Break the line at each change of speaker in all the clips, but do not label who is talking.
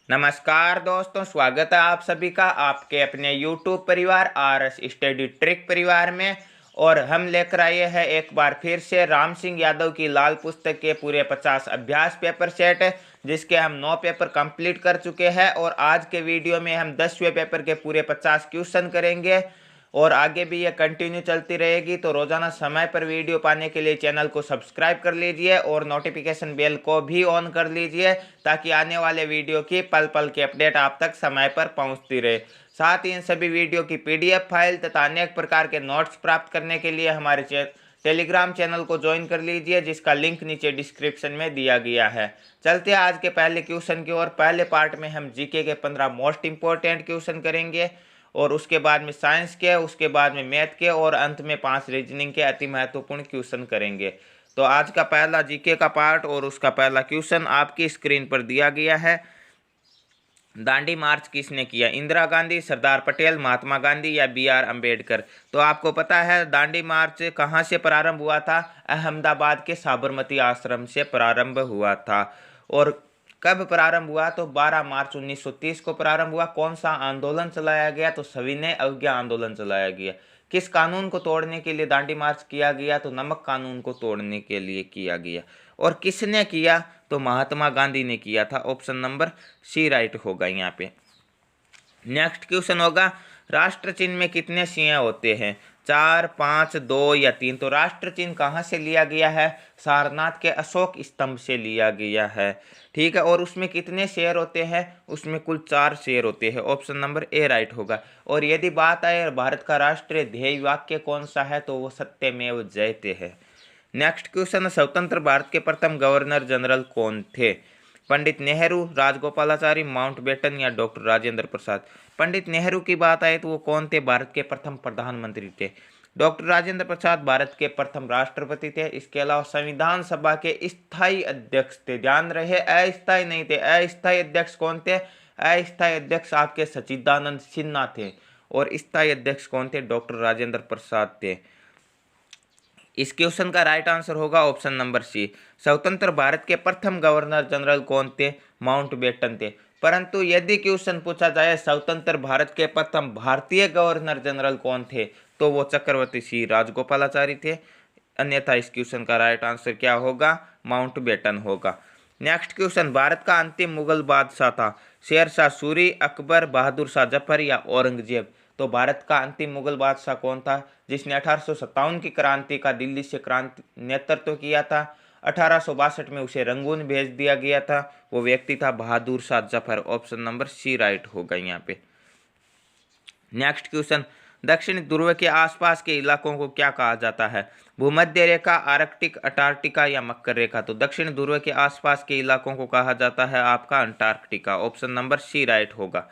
नमस्कार दोस्तों, स्वागत है आप सभी का आपके अपने YouTube परिवार RS स्टडी ट्रिक परिवार में। और हम लेकर आए हैं एक बार फिर से राम सिंह यादव की लाल पुस्तक के पूरे 50 अभ्यास पेपर सेट, जिसके हम 9 पेपर कंप्लीट कर चुके हैं। और आज के वीडियो में हम 10वें पेपर के पूरे 50 क्वेश्चन करेंगे और आगे भी ये कंटिन्यू चलती रहेगी। तो रोजाना समय पर वीडियो पाने के लिए चैनल को सब्सक्राइब कर लीजिए और नोटिफिकेशन बेल को भी ऑन कर लीजिए, ताकि आने वाले वीडियो की पल पल की अपडेट आप तक समय पर पहुंचती रहे। साथ ही इन सभी वीडियो की PDF फाइल तथा अनेक प्रकार के नोट्स प्राप्त करने के लिए हमारे टेलीग्राम चैनल को ज्वाइन कर लीजिए, जिसका लिंक नीचे डिस्क्रिप्शन में दिया गया है। चलते हैं आज के पहले क्वेश्चन की ओर। पहले पार्ट में हम जीके के 15 मोस्ट इंपॉर्टेंट क्वेश्चन करेंगे और उसके बाद में साइंस के, उसके बाद में मैथ के और अंत में 5 रीजनिंग के अति महत्वपूर्ण क्वेश्चन करेंगे। तो आज का पहला जीके का पार्ट और उसका पहला क्वेश्चन आपकी स्क्रीन पर दिया गया है। दांडी मार्च किसने किया? इंदिरा गांधी, सरदार पटेल, महात्मा गांधी या BR अम्बेडकर? तो आपको पता है दांडी मार्च कहाँ से प्रारंभ हुआ था? अहमदाबाद के साबरमती आश्रम से प्रारंभ हुआ था। और कब प्रारंभ हुआ? तो 12 मार्च 1930 को प्रारंभ हुआ। कौन सा आंदोलन चलाया गया? तो सविनय अवज्ञा आंदोलन चलाया गया। किस कानून को तोड़ने के लिए दांडी मार्च किया गया? तो नमक कानून को तोड़ने के लिए किया गया। और किसने किया? तो महात्मा गांधी ने किया था। ऑप्शन नंबर सी राइट होगा यहाँ पे। नेक्स्ट क्वेश्चन होगा, राष्ट्र चिन्ह में कितने सिंह होते हैं? 4, 5, 2 या 3? तो राष्ट्र चिन्ह कहाँ से लिया गया है? सारनाथ के अशोक स्तंभ से लिया गया है। ठीक है। और उसमें कितने शेर होते हैं? उसमें कुल 4 शेर होते हैं। ऑप्शन नंबर ए राइट होगा। और यदि बात आए भारत का राष्ट्रीय ध्येय वाक्य कौन सा है? तो वो सत्यमेव जयते है। नेक्स्ट क्वेश्चन, स्वतंत्र भारत के प्रथम गवर्नर जनरल कौन थे? पंडित नेहरू, राजगोपालाचारी, माउंटबेटन या डॉक्टर राजेंद्र प्रसाद? पंडित नेहरू की बात आए तो वो कौन थे? भारत के प्रथम प्रधानमंत्री थे। डॉक्टर राजेंद्र प्रसाद भारत के प्रथम राष्ट्रपति थे। इसके अलावा संविधान सभा के स्थायी अध्यक्ष थे। ध्यान रहे, अस्थायी नहीं थे। अस्थायी अध्यक्ष कौन थे? अस्थायी अध्यक्ष आपके सच्चिदानंद सिन्हा थे। और स्थायी अध्यक्ष कौन थे? डॉक्टर राजेंद्र प्रसाद थे। इस क्वेश्चन का राइट आंसर होगा ऑप्शन नंबर सी। स्वतंत्र भारत के प्रथम गवर्नर जनरल कौन थे? माउंटबेटन थे। परंतु यदि क्वेश्चन पूछा जाए स्वतंत्र भारत के प्रथम भारतीय गवर्नर जनरल कौन थे, तो वो चक्रवर्ती श्री राजगोपालाचारी थे। अन्यथा इस क्वेश्चन का राइट आंसर क्या होगा? माउंटबेटन होगा। नेक्स्ट क्वेश्चन, भारत का अंतिम मुगल बादशाह था? शेरशाह सूरी, अकबर, बहादुर शाह जफर या औरंगजेब? तो भारत का अंतिम मुगल बादशाह कौन था जिसने 1857 की क्रांति का दिल्ली से क्रांति नेतृत्व किया था? 1862 में उसे रंगून भेज दिया गया था। वो व्यक्ति था Bahadur Shah Zafar. Option number C right होगा यहाँ पे। नेक्स्ट क्वेश्चन, दक्षिण ध्रुव के आसपास के इलाकों को क्या कहा जाता है? भूमध्य रेखा, आर्कटिक, अंटार्कटिका या मकर रेखा? तो दक्षिण ध्रुव के आसपास के इलाकों को कहा जाता है आपका Antarctica. Option number C right होगा।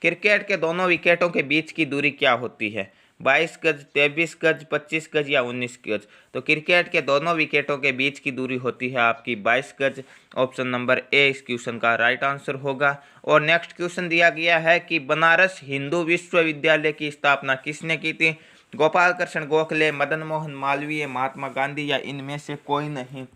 क्रिकेट के दोनों विकेटों के बीच की दूरी क्या होती है? 22 गज, 23 गज, 25 गज या 19 गज? तो क्रिकेट के दोनों विकेटों के बीच की दूरी होती है आपकी 22 गज। ऑप्शन नंबर ए इस क्वेश्चन का राइट आंसर होगा। और नेक्स्ट क्वेश्चन दिया गया है कि बनारस हिंदू विश्वविद्यालय की स्थापना किसने की थी? गोपाल कृष्ण गोखले, मदन मोहन मालवीय, महात्मा गांधी या इनमें से कोई नहीं?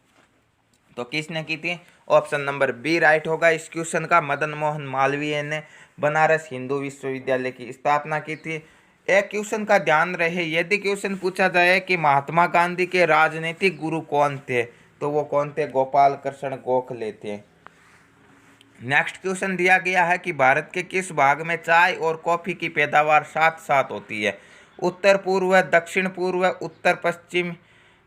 तो किसने की थी? ऑप्शन नंबर बी राइट होगा इस क्वेश्चन का। मदन मोहन मालवीय ने बनारस हिंदू विश्वविद्यालय की स्थापना की थी। एक क्वेश्चन का ध्यान रहे, यदि क्वेश्चन पूछा जाए कि महात्मा गांधी के राजनीतिक गुरु कौन थे, तो वो कौन थे? गोपाल कृष्ण गोखले थे। नेक्स्ट क्वेश्चन दिया गया है कि भारत के किस भाग में चाय और कॉफी की पैदावार साथ साथ होती है? उत्तर पूर्व, दक्षिण पूर्व, उत्तर पश्चिम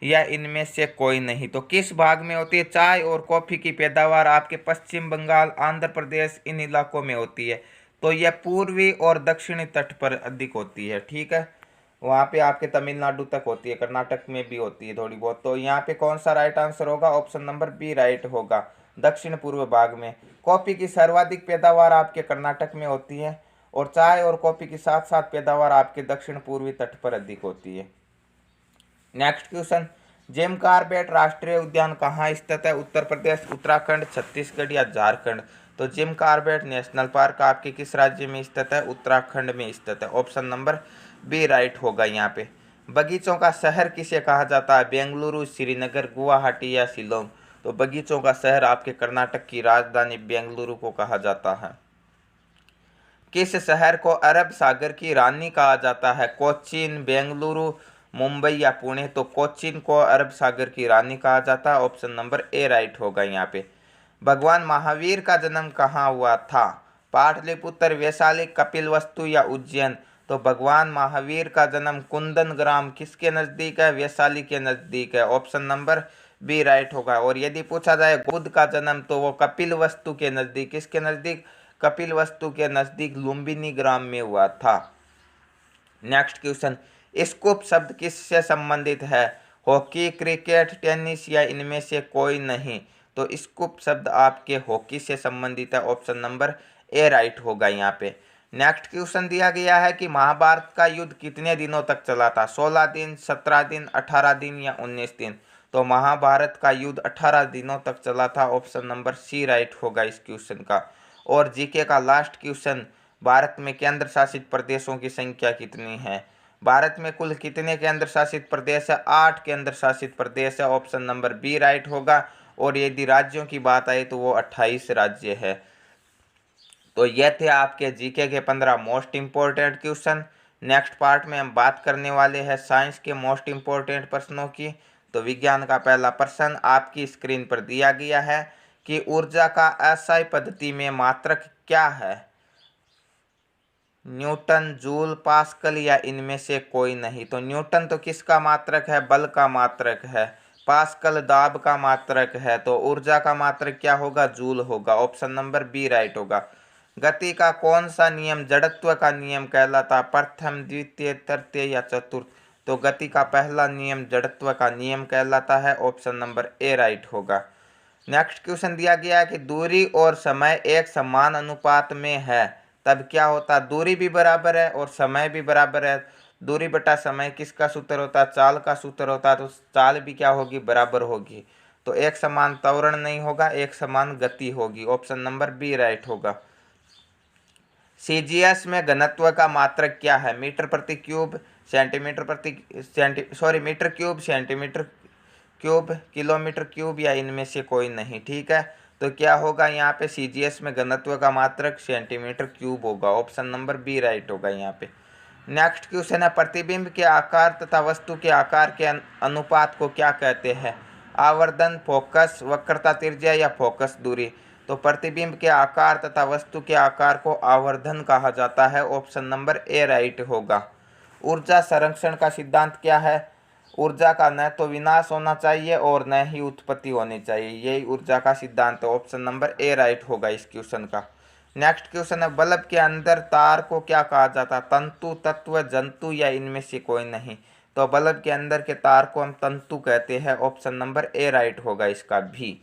या इनमें से कोई नहीं? तो किस भाग में होती है चाय और कॉफी की पैदावार? आपके पश्चिम बंगाल, आंध्र प्रदेश, इन इलाकों में होती है। तो यह पूर्वी और दक्षिणी तट पर अधिक होती है। ठीक है, वहाँ पे आपके तमिलनाडु तक होती है, कर्नाटक में भी होती है थोड़ी बहुत। तो यहाँ पे कौन सा राइट आंसर होगा? ऑप्शन नंबर बी राइट होगा, दक्षिण पूर्व भाग में। कॉफी की सर्वाधिक पैदावार आपके कर्नाटक में होती है और चाय और कॉफी की साथ साथ पैदावार आपके दक्षिण पूर्वी तट पर अधिक होती है। नेक्स्ट क्वेश्चन, जिम कॉर्बेट राष्ट्रीय उद्यान कहाँ स्थित है? उत्तर प्रदेश, उत्तराखंड, छत्तीसगढ़ या झारखंड? तो जिम कॉर्बेट नेशनल पार्क आपके किस राज्य में स्थित है? उत्तराखंड में स्थित है। ऑप्शन नंबर बी राइट होगा यहाँ पे। बगीचों का शहर किसे कहा जाता है? बेंगलुरु, श्रीनगर, गुवाहाटी या शिलोंग? तो बगीचों का शहर आपके कर्नाटक की राजधानी बेंगलुरु को कहा जाता है। किस शहर को अरब सागर की रानी कहा जाता है? कोचीन, बेंगलुरु, मुंबई या पुणे? तो कोचीन को अरब सागर की रानी कहा जाता है। ऑप्शन नंबर ए राइट होगा यहाँ पे। भगवान महावीर का जन्म कहाँ हुआ था? पाटलिपुत्र, वैशाली, कपिलवस्तु या उज्जैन? तो भगवान महावीर का जन्म कुंदन ग्राम किसके नजदीक है? वैशाली के नजदीक है। ऑप्शन नंबर बी राइट होगा। और यदि पूछा जाए बुद्ध का जन्म, तो वो कपिलवस्तु के नजदीक, किसके नजदीक? कपिलवस्तु के नजदीक लुम्बिनी ग्राम में हुआ था। नेक्स्ट क्वेश्चन, स्कूप शब्द किससे संबंधित है? हॉकी, क्रिकेट, टेनिस या इनमें से कोई नहीं? तो स्कूप शब्द आपके हॉकी से संबंधित है। ऑप्शन नंबर ए राइट होगा यहाँ पे। नेक्स्ट क्वेश्चन दिया गया है कि महाभारत का युद्ध कितने दिनों तक चला था? 16 दिन, 17 दिन, 18 दिन या 19 दिन? तो महाभारत का युद्ध 18 दिनों तक चला था। ऑप्शन नंबर सी राइट होगा इस क्वेश्चन का। और जीके का लास्ट क्वेश्चन, भारत में केंद्र शासित प्रदेशों की संख्या कितनी है? भारत में कुल कितने केंद्र शासित प्रदेश है? 8 केंद्र शासित प्रदेश है। ऑप्शन नंबर बी राइट होगा। और यदि राज्यों की बात आए तो वो 28 राज्य है। तो ये थे आपके जीके के 15 most important question. Next part में हम बात करने वाले हैं साइंस के मोस्ट इंपॉर्टेंट प्रश्नों की। तो विज्ञान का पहला प्रश्न आपकी स्क्रीन पर दिया गया है कि ऊर्जा का एसआई पद्धति में मात्रक क्या है? न्यूटन, जूल, पास्कल या इनमें से कोई नहीं? तो न्यूटन तो किसका मात्रक है? बल का मात्रक है। पास्कल दाब का मात्रक है। तो ऊर्जा का मात्रक क्या होगा? जूल होगा। ऑप्शन नंबर बी राइट होगा। गति का कौन सा नियम जड़त्व का नियम कहलाता? प्रथम, द्वितीय, तृतीय या चतुर्थ? तो गति का पहला नियम जड़त्व का नियम कहलाता है। ऑप्शन नंबर ए राइट होगा। नेक्स्ट क्वेश्चन दिया गया है कि दूरी और समय एक समान अनुपात में है, तब क्या होता है? दूरी भी बराबर है और समय भी बराबर है। दूरी बटा समय किसका सूत्र होता है? चाल का सूत्र होता है। तो चाल भी क्या होगी? बराबर होगी। तो एक समान त्वरण नहीं होगा, एक समान गति होगी। ऑप्शन नंबर बी राइट होगा। सीजीएस में घनत्व का मात्रक क्या है? मीटर प्रति cube, centimetre metre cube, centimetre cube, kilometre cube या इनमें से कोई नहीं? ठीक है, तो क्या होगा यहाँ पे? सीजीएस में घनत्व का मात्रक सेंटीमीटर क्यूब होगा। ऑप्शन नंबर बी राइट होगा यहाँ पे। नेक्स्ट क्वेश्चन है, प्रतिबिंब के आकार तथा वस्तु के आकार के अनुपात को क्या कहते हैं? आवर्धन, फोकस, वक्रता त्रिज्या या फोकस दूरी? तो प्रतिबिंब के आकार तथा वस्तु के आकार को आवर्धन कहा जाता है। ऑप्शन नंबर ए राइट होगा। ऊर्जा संरक्षण का सिद्धांत क्या है? ऊर्जा का न तो विनाश होना चाहिए और न ही उत्पत्ति होनी चाहिए, यही ऊर्जा का सिद्धांत है। ऑप्शन नंबर ए राइट होगा इस क्वेश्चन का। नेक्स्ट क्वेश्चन है, बल्ब के अंदर तार को क्या कहा जाता है? तंतु, तत्व, जंतु या इनमें से कोई नहीं? तो बल्ब के अंदर के तार को हम तंतु कहते हैं। ऑप्शन नंबर ए राइट होगा इसका भी।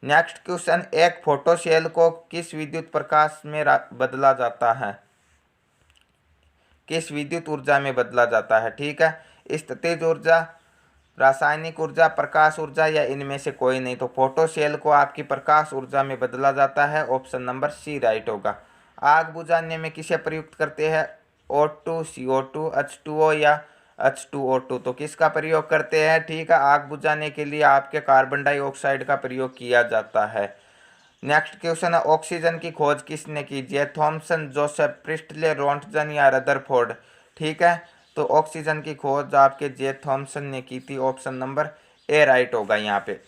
नेक्स्ट क्वेश्चन, एक फोटो सेल को किस विद्युत प्रकाश में बदला जाता है? किस विद्युत ऊर्जा में बदला जाता है? ठीक है, स्थितिज ऊर्जा, रासायनिक ऊर्जा, प्रकाश ऊर्जा या इनमें से कोई नहीं? तो फोटो सेल को आपकी प्रकाश ऊर्जा में बदला जाता है। ऑप्शन नंबर सी राइट होगा। आग बुझाने में किसे प्रयुक्त करते हैं? O2, CO2, H2O या H2O2? तो किसका प्रयोग करते हैं? ठीक है, आग बुझाने के लिए आपके कार्बन डाइऑक्साइड का प्रयोग किया जाता है। नेक्स्ट क्वेश्चन है, ऑक्सीजन की खोज किसने की? J Thomson, Joseph Presley, Roentgen या रदरफोर्ड? ठीक है, तो ऑक्सीजन की खोज आपके जे थॉमसन ने की थी। ऑप्शन नंबर ए राइट होगा यहाँ पे।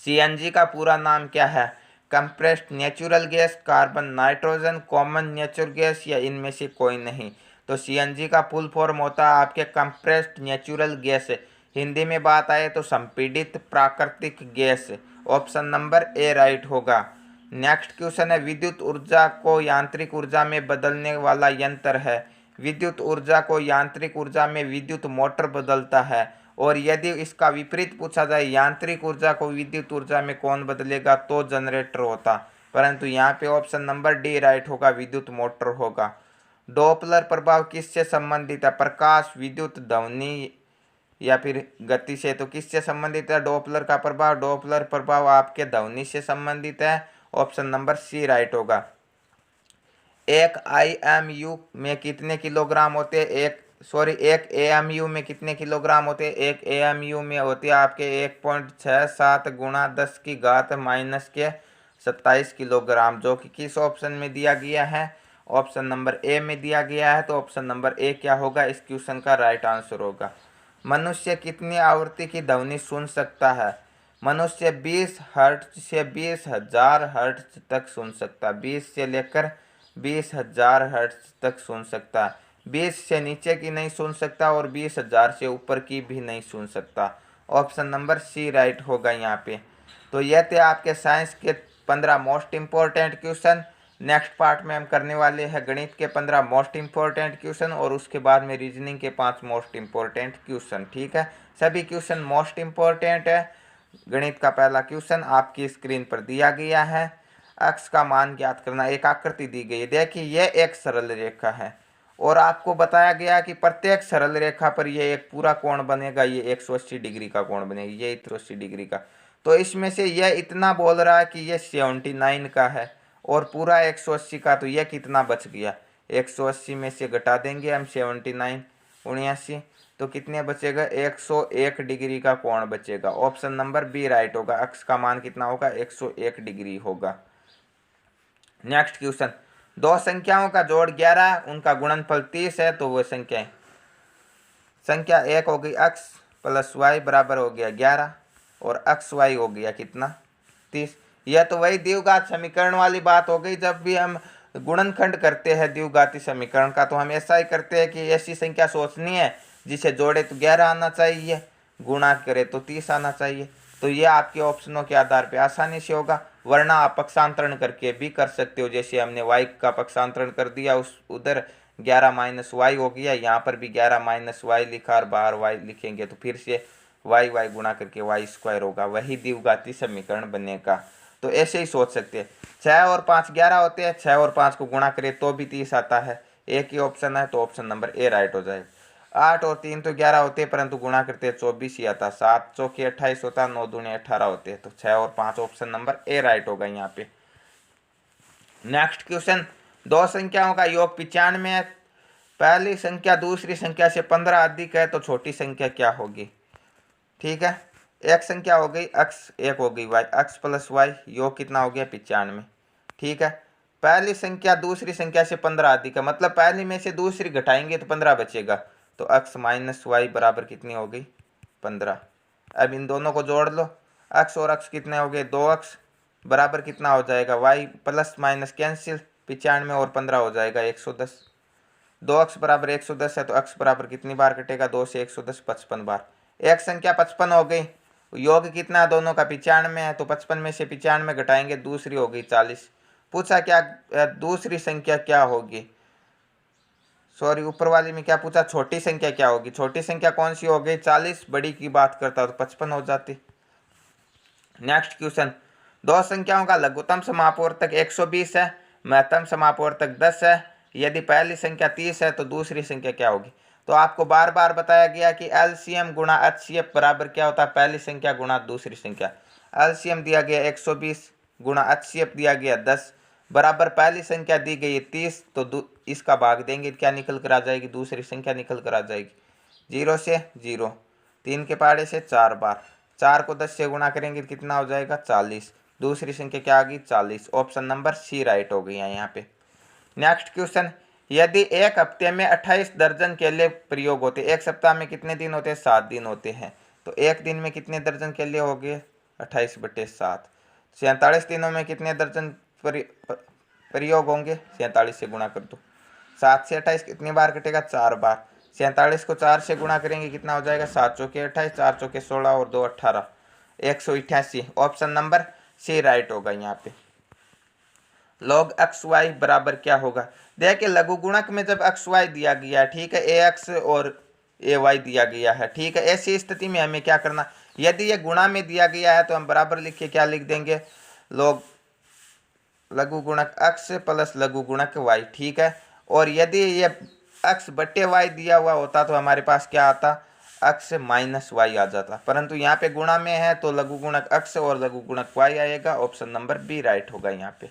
सीएनजी का पूरा नाम क्या है? Compressed natural gas, carbon, nitrogen, common natural gas या इनमें से कोई नहीं? तो सीएनजी का फुल फॉर्म होता है आपके कंप्रेस्ड नेचुरल गैस। हिंदी में बात आए तो संपीड़ित प्राकृतिक gas. Option number A right होगा। नेक्स्ट क्वेश्चन है, विद्युत ऊर्जा को यांत्रिक ऊर्जा में बदलने वाला यंत्र है? विद्युत ऊर्जा को यांत्रिक ऊर्जा में विद्युत मोटर बदलता है। और यदि इसका विपरीत पूछा जाए, यांत्रिक ऊर्जा को विद्युत ऊर्जा में कौन बदलेगा? तो जनरेटर होता। परंतु यहाँ पे ऑप्शन नंबर डी राइट होगा, विद्युत मोटर होगा। डॉपलर प्रभाव किससे संबंधित है? प्रकाश, विद्युत, ध्वनि या फिर गति से? तो किससे संबंधित है डॉपलर का प्रभाव? डॉपलर प्रभाव आपके ध्वनि से संबंधित है। ऑप्शन नंबर सी राइट होगा। एक IMU में कितने किलोग्राम होते हैं? एक AMU में कितने किलोग्राम होते हैं? एक AMU में होते हैं आपके 1.67 गुणा 10 की घात माइनस के 27 किलोग्राम, जो कि किस ऑप्शन में दिया गया है? ऑप्शन नंबर ए में दिया गया है, तो ऑप्शन नंबर ए क्या होगा, इस क्वेश्चन का राइट आंसर होगा। मनुष्य कितनी आवृत्ति की ध्वनि सुन सकता है? मनुष्य 20 हर्ट्ज से 20,000 हर्ट्ज तक सुन सकता है। 20 से लेकर 20,000 हर्ट्ज तक सुन सकता है। 20 से नीचे की नहीं सुन सकता और 20,000 से ऊपर की भी नहीं सुन सकता। ऑप्शन नंबर सी राइट होगा यहाँ पे। तो यह थे आपके साइंस के 15 most important question. Next part में हम करने वाले हैं गणित के 15 मोस्ट इम्पोर्टेंट क्वेश्चन और उसके बाद में रीजनिंग के 5 मोस्ट इम्पोर्टेंट क्वेश्चन। ठीक है, सभी क्वेश्चन मोस्ट इम्पोर्टेंट है। गणित का पहला क्वेश्चन आपकी स्क्रीन पर दिया गया है। अक्ष का मान ज्ञात करना। एक आकृति दी गई है, देखिए यह एक सरल रेखा है और आपको बताया गया कि प्रत्येक सरल रेखा पर यह एक पूरा कोण बनेगा, ये 180 डिग्री का कोण बनेगा, ये 180 डिग्री का। तो इसमें से यह इतना बोल रहा है कि यह 79 का है और पूरा 180 का, तो यह कितना बच गया? 180 में से घटा देंगे हम 79 79, तो कितने बचेगा? 101 डिग्री का कोण बचेगा। ऑप्शन नंबर बी राइट होगा। अक्ष का मान कितना होगा? 101 डिग्री होगा। नेक्स्ट क्वेश्चन, दो संख्याओं का जोड़ 11, उनका गुणनफल 30 है, तो वो संख्याएं। संख्या एक हो गई x प्लस वाई बराबर हो गया 11 और एक्स वाई हो गया कितना? 30। यह तो वही द्विघात समीकरण वाली बात हो गई। जब भी हम गुणनखंड करते हैं द्विघाती समीकरण का, तो हम ऐसा ही करते हैं कि ऐसी संख्या सोचनी है जिसे जोड़े तो 11 आना चाहिए, गुणा करे तो 30 आना चाहिए। तो ये आपके ऑप्शनों के आधार पे आसानी से होगा, वरना आप पक्षांतरण करके भी कर सकते हो। जैसे हमने y का पक्षांतरण कर दिया, उस उधर 11 माइनस वाई हो गया, यहाँ पर भी 11 माइनस वाई लिखा और बाहर y लिखेंगे तो फिर से वाई वाई गुणा करके वाई स्क्वायर होगा, वही द्विघाती समीकरण बनेगा। तो ऐसे ही सोच सकते हैं। 6 और 5 11 होते हैं, 6 और 5 को गुणा करें तो भी 30 आता है, एक ही ऑप्शन है, तो ऑप्शन नंबर ए राइट हो जाएगा। 8 और 3 तो 11 होते हैं परंतु गुणा करते हैं 24 ही आता, 7 चौके 28 होता है, 9 दूनी 18 होते हैं, तो 6 और 5 ऑप्शन नंबर ए राइट होगा यहाँ पे। नेक्स्ट क्वेश्चन, दो संख्याओं का योग 95 है, पहली संख्या दूसरी संख्या से 15 अधिक है, तो छोटी संख्या क्या होगी? ठीक है, एक संख्या हो गई x, एक हो गई y, x प्लस वाई योग कितना हो गया? 95। ठीक है, पहली संख्या दूसरी संख्या से 15 अधिक है, मतलब पहली में से दूसरी घटाएंगे तो 15 बचेगा, तो x माइनस वाई बराबर कितनी हो गई? 15। अब इन दोनों को जोड़ लो, x और x कितने हो गए? 2x बराबर कितना हो जाएगा? y प्लस माइनस कैंसिल, 95 और 15 हो जाएगा 110। 2x बराबर 110 है, तो x बराबर कितनी बार कटेगा? 2 से 110 55 बार। एक संख्या 55 हो गई, योग कितना दोनों का? 95 है, तो 55 में से 95 घटाएंगे, दूसरी हो गई 40। पूछा क्या दूसरी संख्या क्या होगी? सॉरी, ऊपर वाली में क्या पूछा? छोटी संख्या क्या होगी? छोटी संख्या कौन सी हो गई? 40। बड़ी की बात करता तो 55 हो जाती। नेक्स्ट क्वेश्चन, दो संख्याओं का लघुत्तम समापवर्तक 120 है, महत्तम समापवर्तक 10 है, यदि पहली संख्या 30 है तो दूसरी संख्या क्या होगी? तो आपको बार बार बताया गया कि एलसीएम गुणा एचसीएफ बराबर क्या होता है? पहली संख्या गुणा दूसरी संख्या। एलसीएम दिया गया 120 गुणा एचसीएफ दिया गया 10 बराबर पहली संख्या दी गई है 30, तो इसका भाग देंगे, क्या निकल कर आ जाएगी? दूसरी संख्या निकल कर आ जाएगी। 0 से 0, 3 के पहाड़े से 4 बार, 4 को 10 से गुणा करेंगे कितना हो जाएगा? 40। दूसरी संख्या क्या आ गई? 40। ऑप्शन नंबर सी राइट हो गई है यहाँ पे। नेक्स्ट क्वेश्चन, यदि एक हफ्ते में 28 दर्जन केले प्रयोग होते, एक सप्ताह में कितने दिन होते हैं? 7 दिन होते हैं, तो एक दिन में कितने दर्जन केले हो गए? 28/7। 47 दिनों में कितने दर्जन प्रयोग होंगे? 47 से गुणा कर दो। 7 से 28 कितनी बार कटेगा? 4 बार। 47 को 4 से गुणा करेंगे कितना हो जाएगा? 7 चौके 28, 4 चौके 16 और 2 18, 188। ऑप्शन नंबर सी राइट होगा यहाँ पे। log एक्स वाई बराबर क्या होगा? देखिए लघु गुणक में जब एक्स वाई दिया गया है, ठीक है, ए एक्स और ए वाई दिया गया है, ठीक है, ऐसी स्थिति में हमें क्या करना? यदि ये गुणा में दिया गया है तो हम बराबर लिख के क्या लिख देंगे? log लघु गुणक x प्लस लघु गुणक y, ठीक है। और यदि ये x बटे y दिया हुआ होता तो हमारे पास क्या आता? x माइनस वाई आ जाता, परंतु यहाँ पे गुणा में है तो लघु गुणक x और लघु गुणक y आएगा। ऑप्शन नंबर बी राइट होगा यहाँ पे।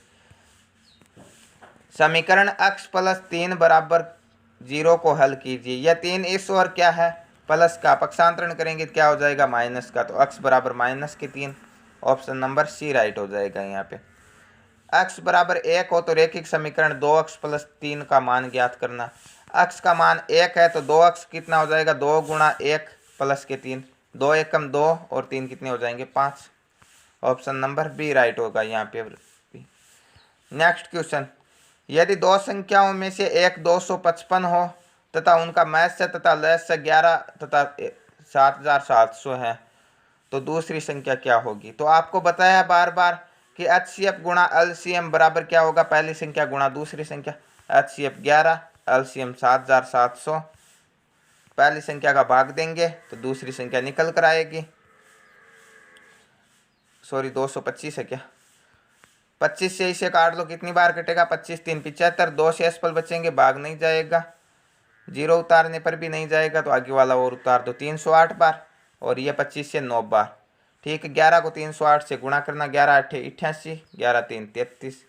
समीकरण x प्लस 3 बराबर 0 को हल कीजिए। यह 3 इस और क्या है? प्लस का पक्षांतरण करेंगे तो क्या हो जाएगा? माइनस का, तो x बराबर -3। ऑप्शन नंबर सी राइट हो जाएगा यहाँ पे। x बराबर 1 हो तो रेखिक समीकरण 2x प्लस 3 का मान ज्ञात करना। x का मान 1 है तो 2x कितना हो जाएगा, 2 गुणा 1 प्लस के 3, 2 एकम 2 और 3 कितने हो जाएंगे 5। ऑप्शन नंबर बी राइट होगा यहाँ पे। नेक्स्ट क्वेश्चन, यदि दो संख्याओं में से एक 255 हो तथा उनका मैस्य तथा लस्य 11 तथा 7700 है तो दूसरी संख्या क्या होगी। तो आपको बताया बार बार कि HCF गुणा LCM बराबर क्या होगा, पहली संख्या गुणा दूसरी संख्या। HCF 11, LCM 7700, पहली संख्या का भाग देंगे तो दूसरी संख्या निकल कर आएगी। सॉरी 225 है क्या, 25 से इसे काट लो, कितनी बार कटेगा, 25 3 75, 2 से एसपल बचेंगे, भाग नहीं जाएगा, 0 उतारने पर भी नहीं जाएगा तो आगे वाला और उतार दो, 308 बार, और ये 25 से 9 बार। ठीक है, 11 को 308 से गुणा करना, 11 8 88, 11 3 33,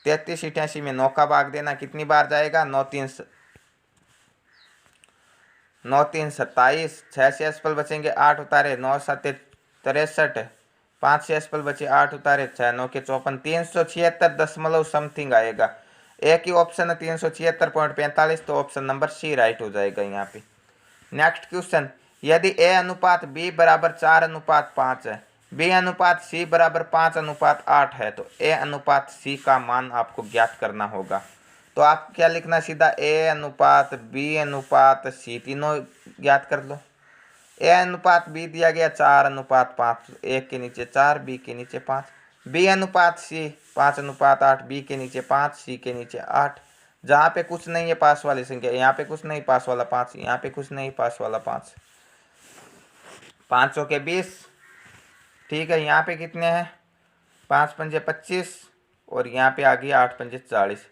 33 88 में 9 का भाग देना, कितनी बार जाएगा, 9 3 27, 6 से एसपल बचेंगे, 8 उतारे, 9 7 63, 5 से एसपल बचे, 8 उतारे, 6 9 के 54, 376 दशमलव समथिंग आएगा। एक ही ऑप्शन है 376.45, तो ऑप्शन नंबर सी राइट हो जाएगा यहाँ पे। नेक्स्ट क्वेश्चन, यदि ए अनुपात बी बराबर 4:5 है, बी अनुपात सी बराबर 5:8 है तो ए अनुपात सी का मान आपको ज्ञात करना होगा। तो आप क्या लिखना, सीधा ए अनुपात बी अनुपात सी तीनों ज्ञात कर लो। ए अनुपात बी दिया गया 4:5, 1 के नीचे 4, बी के नीचे 5, बी अनुपात सी 5:8, बी के नीचे 5, सी के नीचे 8। जहाँ पे कुछ नहीं है पास वाली संख्या, यहाँ पे कुछ नहीं, पास वाला 5, यहाँ पे कुछ नहीं, पास वाला 5, 5 के 20। ठीक है, यहाँ पे कितने हैं, 5 पंजे 25 और यहाँ पे आ गया 8 पंजे 40।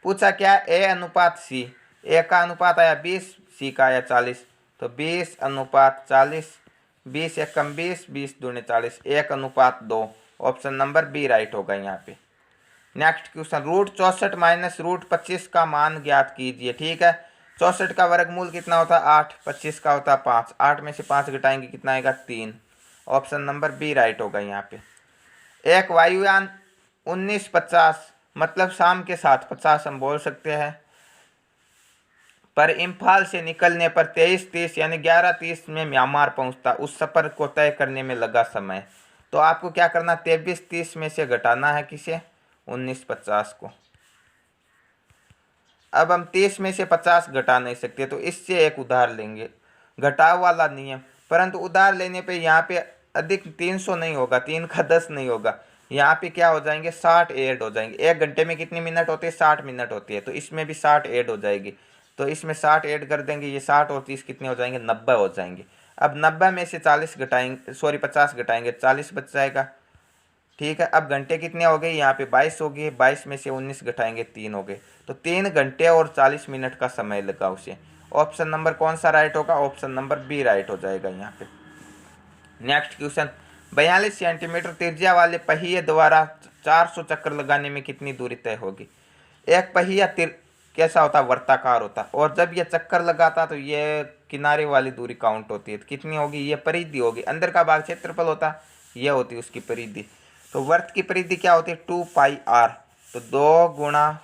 पूछा क्या, ए अनुपात सी, ए का अनुपात आया 20, सी का आया 40, तो 20:40, 20 एकम 20, 20 दूने 40, 1:2। ऑप्शन नंबर बी राइट होगा यहाँ पे। नेक्स्ट क्वेश्चन, √64 माइनस √25 का मान ज्ञात कीजिए। ठीक है, 64 का वर्गमूल कितना होता है 8, 25 का होता है 5, 8 में से 5 घटाएंगे कितना आएगा 3। ऑप्शन नंबर बी राइट होगा यहाँ पे। एक वायुयान 1950 मतलब शाम के 7:50 हम बोल सकते हैं पर इम्फाल से निकलने पर 23:30 यानी 11:30 में म्यांमार पहुंचता, उस सफर को तय करने में लगा समय। तो आपको क्या करना, 23:30 में से घटाना है किसे, 1950 को। अब हम 30 में से 50 घटा नहीं सकते तो इससे एक उधार लेंगे, घटाव वाला नियम। परंतु उधार लेने पे यहाँ पे अधिक 300 नहीं होगा, 3 का 10 नहीं होगा, यहाँ पे क्या हो जाएंगे 60 ऐड हो जाएंगे। 1 घंटे में कितनी मिनट होती है, 60 मिनट होती है, तो इसमें भी 60 ऐड हो जाएगी। तो इसमें 60 ऐड कर देंगे, ये 60 और 30 कितने हो जाएंगे, 90 हो जाएंगे। अब 90 में से 40 घटाएंगे, सॉरी 50 घटाएंगे, 40 बच जाएगा। ठीक है, अब घंटे कितने हो गए, यहाँ पे 22 हो गए, 22 में से 19 घटाएंगे 3 हो गए, तो 3 घंटे और 40 मिनट का समय लगा उसे। ऑप्शन नंबर कौन सा राइट होगा, ऑप्शन नंबर बी राइट हो जाएगा यहाँ पे। नेक्स्ट क्वेश्चन, 42 सेंटीमीटर त्रिज्या वाले पहिए द्वारा 400 चक्कर लगाने में कितनी दूरी तय होगी। एक पहिया कैसा होता, वर्ताकार होता, और जब ये चक्कर लगाता तो ये किनारे वाली दूरी काउंट होती है, तो कितनी होगी, ये परिधि होगी। अंदर का भाग क्षेत्रफल होता, ये होती उसकी परिधि। तो वर्त की परिधि क्या होती है, 2πr, तो 2 गुणा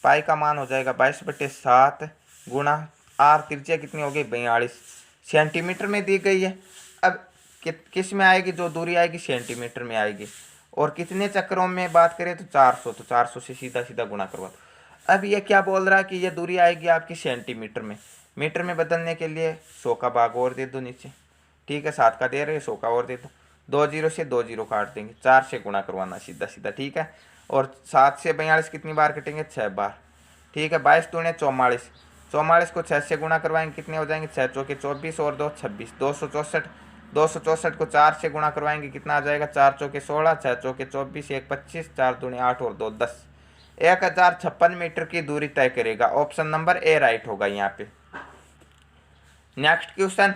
पाई का मान हो जाएगा 22/7 गुणा r, त्रिज्या कितनी होगी 42 सेंटीमीटर में दी गई है। अब किस में आएगी, जो दूरी आएगी सेंटीमीटर में आएगी, और कितने चक्रों में बात करें तो 400, तो 400 से सीधा सीधा गुणा करवा दो। अब ये क्या बोल रहा है कि ये दूरी आएगी आपकी सेंटीमीटर में, मीटर में बदलने के लिए 100 का भाग और दे दो नीचे। ठीक है, 7 का दे रहे 100 का और दे दो, 2 0 से 2 0 काट देंगे, 4 से गुणा करवाना सीधा सीधा। ठीक है, और 7 से 42 कितनी बार कटेंगे, 6 बार। ठीक है, 22 दूने 44, 44 को 6 से गुणा करवाएंगे कितने हो जाएंगे, 6 चौके 24 और 2 26, 264, 264 को 4 से गुणा करवाएंगे कितना आ जाएगा, 4 चौके 16, 6 चौके 24, 1 25, 4 दूने 8 और 2 10, 1056 मीटर की दूरी तय करेगा। ऑप्शन नंबर ए राइट होगा यहाँ पे। नेक्स्ट क्वेश्चन,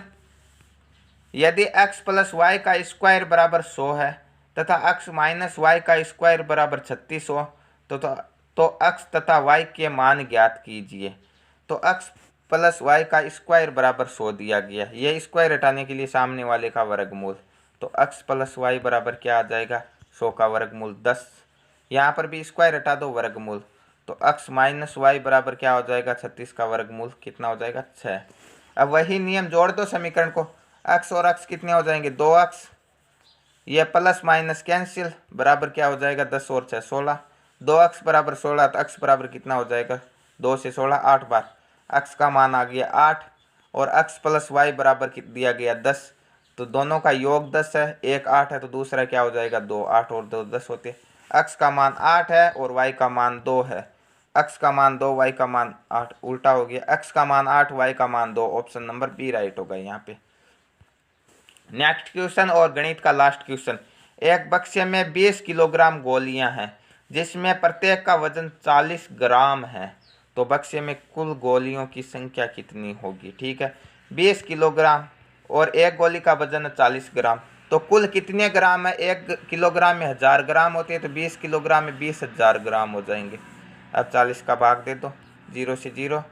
यदि x प्लस वाई का स्क्वायर बराबर 100 है तथा x माइनस वाई का स्क्वायर बराबर 36 हो तो x तथा y के मान ज्ञात कीजिए। तो x प्लस वाई का स्क्वायर बराबर 100 दिया गया है, ये स्क्वायर हटाने के लिए सामने वाले का वर्गमूल, तो x प्लस वाई बराबर क्या आ जाएगा 100 का वर्गमूल 10। यहाँ पर भी स्क्वायर हटा दो, वर्गमूल, तो x माइनस वाई बराबर क्या हो जाएगा, 36 का वर्गमूल कितना हो जाएगा, 6। अब वही नियम जोड़ दो समीकरण को, x और x कितने हो जाएंगे, 2x, ये प्लस माइनस कैंसिल, बराबर क्या हो जाएगा, 10 और 6 16, 2x बराबर 16, तो x बराबर कितना हो जाएगा, 2 से 16 8 बार, x का मान आ गया 8 और x प्लस वाई बराबर दिया गया 10, तो दोनों का योग 10 है, एक 8 है तो दूसरा क्या हो जाएगा 2, 8 और 2 10 होते हैं। x का मान 8 है और y का मान 2 है, x का मान 2 y का मान 8, उल्टा हो गया, x का मान 8 y का मान 2, ऑप्शन नंबर बी राइट होगा यहाँ पे। नेक्स्ट क्वेश्चन और गणित का लास्ट क्वेश्चन। एक बक्से में 20 किलोग्राम गोलियां हैं जिसमें प्रत्येक का वजन 40 ग्राम है, तो बक्से में कुल गोलियों की संख्या कितनी होगी। ठीक है, 20 किलोग्राम और एक गोली का वजन है 40 ग्राम, तो कुल कितने ग्राम है, 1 किलोग्राम में 1000 ग्राम होते हैं, तो 20 किलोग्राम में 20,000 ग्राम हो जाएंगे। अब 40 का भाग दे दो, 0 से 0,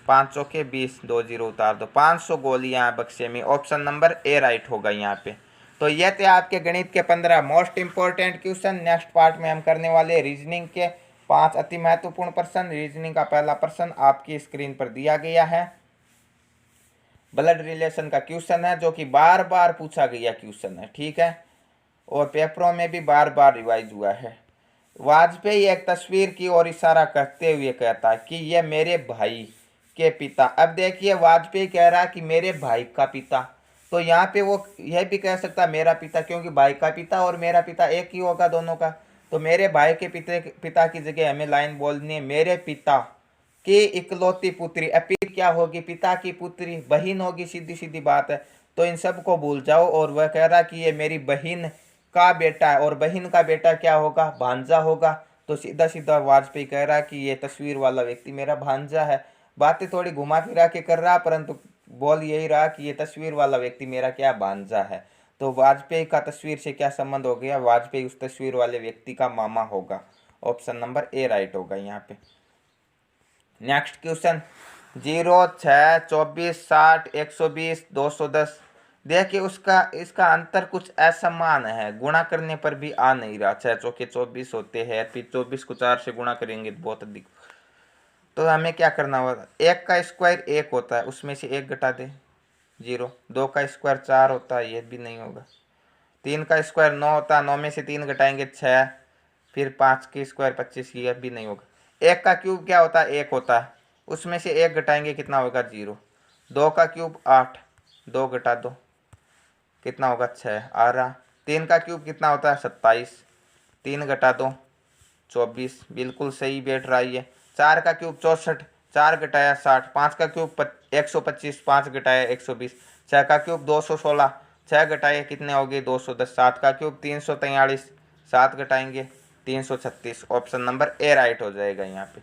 5 चौके 20, 2 0 उतार दो, 500 गोलियां हैं बक्से में, ऑप्शन नंबर ए राइट होगा यहाँ पे। तो ये थे आपके गणित के 15 most important question. Next part में हम करने वाले रीजनिंग के 5 अति महत्वपूर्ण प्रश्न। रीजनिंग का पहला प्रश्न आपकी स्क्रीन पर दिया गया है, ब्लड रिलेशन का क्वेश्चन है, जो कि बार बार पूछा गया क्वेश्चन है। ठीक है, और पेपरों में भी बार बार रिवाइज हुआ है। वाजपेयी एक तस्वीर की ओर इशारा करते हुए कहता है कि यह मेरे भाई के पिता। अब देखिए, वाजपेयी कह रहा है कि मेरे भाई का पिता, तो यहाँ पे वो यह भी कह सकता मेरा पिता, क्योंकि भाई का पिता और मेरा पिता एक ही होगा दोनों का। तो मेरे भाई के पिता की जगह हमें लाइन बोलनी है, मेरे पिता की इकलौती पुत्री। अपील क्या होगी, पिता की पुत्री, बहन होगी, सीधी सीधी बात है। तो इन सब को भूल जाओ। और वह कह रहा कि ये मेरी बहन का बेटा है, और बहन का बेटा क्या होगा, भांजा होगा। तो सीधा सीधा वाजपेयी कह रहा कि ये तस्वीर वाला व्यक्ति मेरा भांजा है। बातें थोड़ी घुमा फिरा के कर रहा, परंतु बोल यही रहा कि ये तस्वीर वाला व्यक्ति मेरा क्या भांजा है। तो वाजपेयी का तस्वीर से क्या संबंध हो गया, वाजपेयी उस तस्वीर वाले व्यक्ति का मामा होगा। ऑप्शन नंबर ए राइट होगा यहाँ पे। Next question, 0 6 24 60 120 210। देखिए उसका इसका अंतर कुछ असमान है, गुणा करने पर भी आ नहीं रहा। 6 चौके 24 होते हैं, फिर 24 को 4 से गुणा करेंगे तो बहुत अधिक। तो हमें क्या करना होगा, 1 का स्क्वायर 1 होता है, उसमें से 1 घटा दे 0। 2 का स्क्वायर 4 होता है, ये भी नहीं होगा। 3 का स्क्वायर 9 होता है, 9 में से 3 घटाएंगे 6। फिर 5 के स्क्वायर 25, यह भी नहीं होगा। 1 का क्यूब क्या होता है, 1 होता है, उसमें से 1 घटाएंगे कितना होगा, 0। 2 का क्यूब 8, 2 घटा दो कितना होगा, 6 आ रहा। 3 का क्यूब कितना होता है, 27, 3 घटा दो 24, बिल्कुल सही बैठ रहा है। 4 का क्यूब 64, 4 घटाया 60। 5 का क्यूब 125, 5 घटाया 120। 6 का क्यूब 216, 6 घटाए कितने हो गए, 210। 7 का क्यूब 343, 7 घटाएंगे 336। ऑप्शन नंबर ए राइट हो जाएगा यहाँ पे।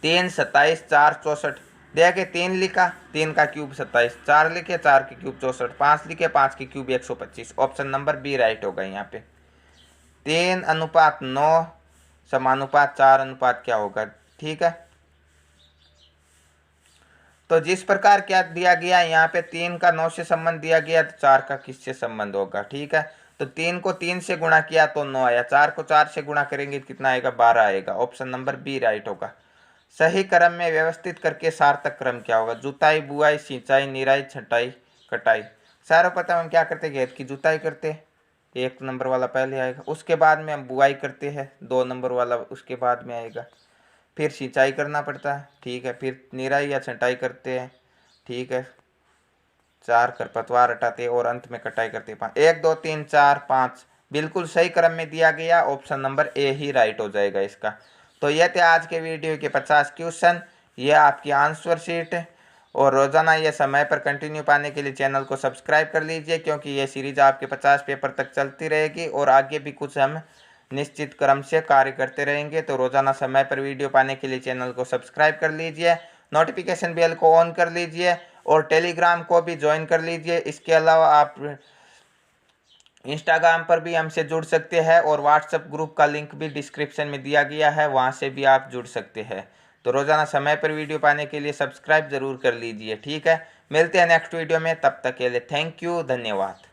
3 27 4 64। देखिए 3 लिखा, 3 का क्यूब 27, 4 लिखे, 4 के क्यूब 64, 5 लिखे, 5 के cube 125। Option number B right होगा यहाँ पे। 3:9 समानुपात 4 क्या होगा। ठीक है, तो जिस प्रकार क्या दिया गया यहाँ पे, 3 का 9 से संबंध दिया गया, तो 4 का किससे संबंध होगा। ठीक है, तो 3 को 3 से गुणा किया तो 9 आया, 4 को 4 से गुणा करेंगे कितना आएगा, 12 आएगा। ऑप्शन नंबर बी राइट होगा। सही क्रम में व्यवस्थित करके सार्थक क्रम क्या होगा, जुताई बुआई सिंचाई निराई छटाई कटाई। सर्वप्रथम हम क्या करते, खेत की जुताई करते, 1 नंबर वाला पहले आएगा। उसके बाद में हम बुआई करते हैं, 2 नंबर वाला उसके बाद में आएगा। फिर सिंचाई करना पड़ता है, ठीक है। फिर निराई या छटाई करते हैं, ठीक है। 4 खरपतवार हटाते हैं और अंत में कटाई करते हैं। 1 2 3 4 5 बिल्कुल सही क्रम में दिया गया। Option number A he right हो जाएगा इसका। तो ये थे आज के वीडियो के 50 क्वेश्चन, ये आपकी आंसर शीट। और रोजाना ये समय पर कंटिन्यू पाने के लिए चैनल को सब्सक्राइब कर लीजिए, क्योंकि ये सीरीज आपके 50 पेपर तक चलती रहेगी और आगे भी कुछ हम निश्चित क्रम से कार्य करते रहेंगे। तो रोजाना समय पर वीडियो पाने के लिए चैनल को सब्सक्राइब कर लीजिए, नोटिफिकेशन बेल को ऑन कर लीजिए और टेलीग्राम को भी ज्वाइन कर लीजिए। इसके अलावा आप इंस्टाग्राम पर भी हमसे जुड़ सकते हैं और व्हाट्सएप ग्रुप का लिंक भी डिस्क्रिप्शन में दिया गया है, वहां से भी आप जुड़ सकते हैं। तो रोजाना समय पर वीडियो पाने के लिए सब्सक्राइब जरूर कर लीजिए। ठीक है, मिलते हैं नेक्स्ट वीडियो में, तब तक के लिए थैंक यू, धन्यवाद।